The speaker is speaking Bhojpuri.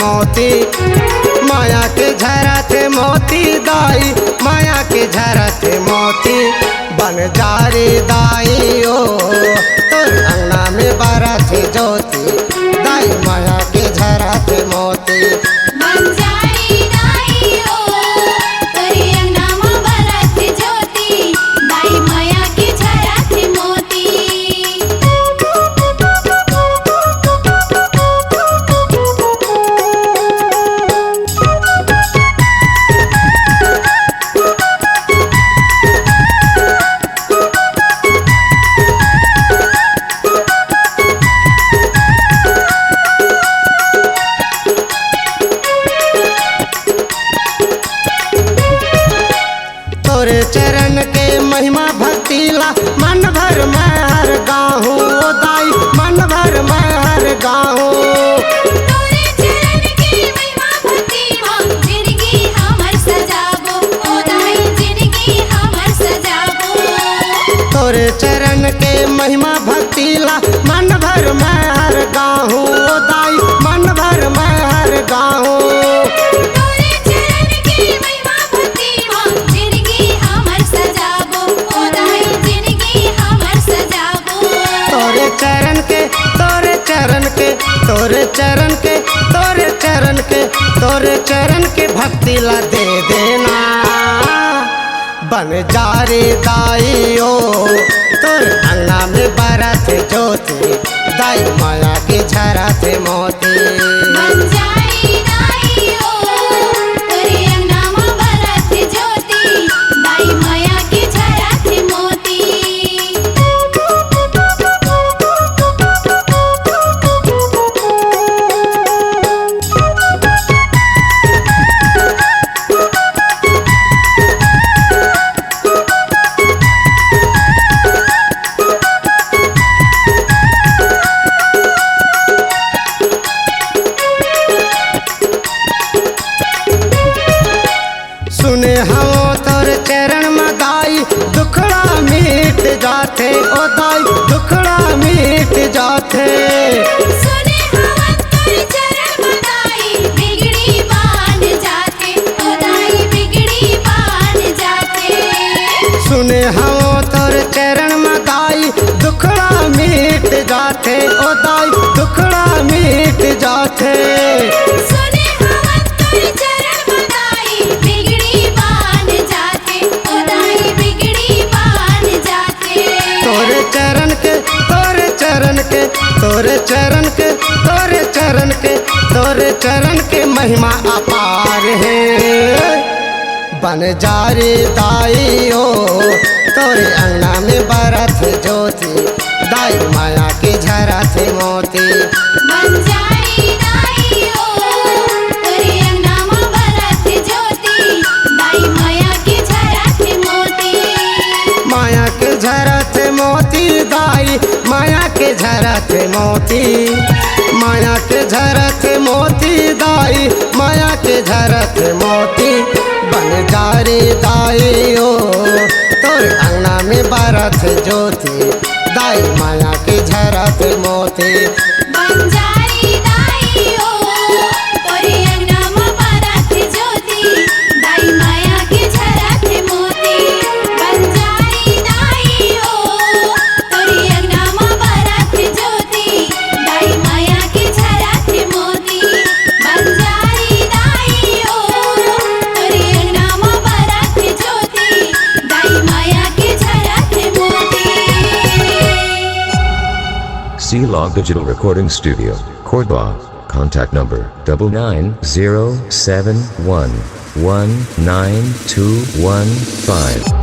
मोती, माया के झरत मोती दाई, माया के झरत मोती बन जा रे दाई ओ तोर अंगना में बरत ज्योति दाई, माया के झरत मोती बन जा रे दाई ओ तोरी अंगना में बरत ज्योति दाई, माया के झरत मोती। तोरे चरण के महिमा भक्तिला मन भर मैं हर गाहूँ ओ दाई, मन भर मैं हर गाहूँ। तोरे चरण के महिमा भक्ति मां जिंदगी हमर सजाबो ओ दाई, जिंदगी हमर सजाबो। तोरे चरण के महिमा भक्तिला मन भर मैं हर गाहूँ ओ दाई, मन भर मैं हर गाहूँ। तोरे चरण के महिमा भक्ति मां जिंदगी हमर सजाबो ओ दाई, जिंदगी हमर सजाबो। तोरे चरण के तोरे चरण के तोरे चरण के तोरे चरण के तोरे चरण के भक्ति ला दे देना बन जा रे दाई ओ तोर अंगना में बरत ज्योति दाई, माया के झरत मोती बन जा रे दाई ओ तोरी अंगना में बरत ज्योति दाई, माया के झरत मोती। सुने हम तोर चरण में दाई दुखड़ा मिट जाते ओ दाई, दुखड़ा मिट जाते। सुने हवन तोरे चरण में दाई बिगड़ी बान जाते ओ दाई, बिगड़ी बान जाते। सुने हम तोर चरण में दाई दुखड़ा मिट जाते ओ दाई, दुखड़ा मिट जाते। सुने हवन तोरे चरण में दाई बिगड़ी बान जाते ओ दाई, बिगड़ी बान जाते। तोरे चरण के तोरे चरण के तोरे चरण के तोरे चरण के तोरे चरण के महिमा अपार है बन जा रे दाई ओ तोरे अंगना में बरत ज्योति दाई, माया के झरत मोती बन जा रे दाई ओ तोरी अंगना में बरत ज्योति दाई, माया के झरत मोती। माया के झरत मोती दाई, माया के झरत मोती, माया के झरत मोती दाई, माया के झरत मोती बन जा रे दाई ओ तोर अंगना में बरत ज्योति दाई, माया के झरत मोती बन जा रे दाई ओ तोरी अंगना में बरत ज्योति दाई, माया के झरत मोती। बन जा रे दाई ओ तोरी अंगना में बरत ज्योति दाई, माया के झरत मोती। बन जा रे दाई ओ तोरी अंगना में बरत ज्योति दाई, माया के झरत मोती। C-Log Digital Recording Studio, Cordoba. Contact number 99071192115.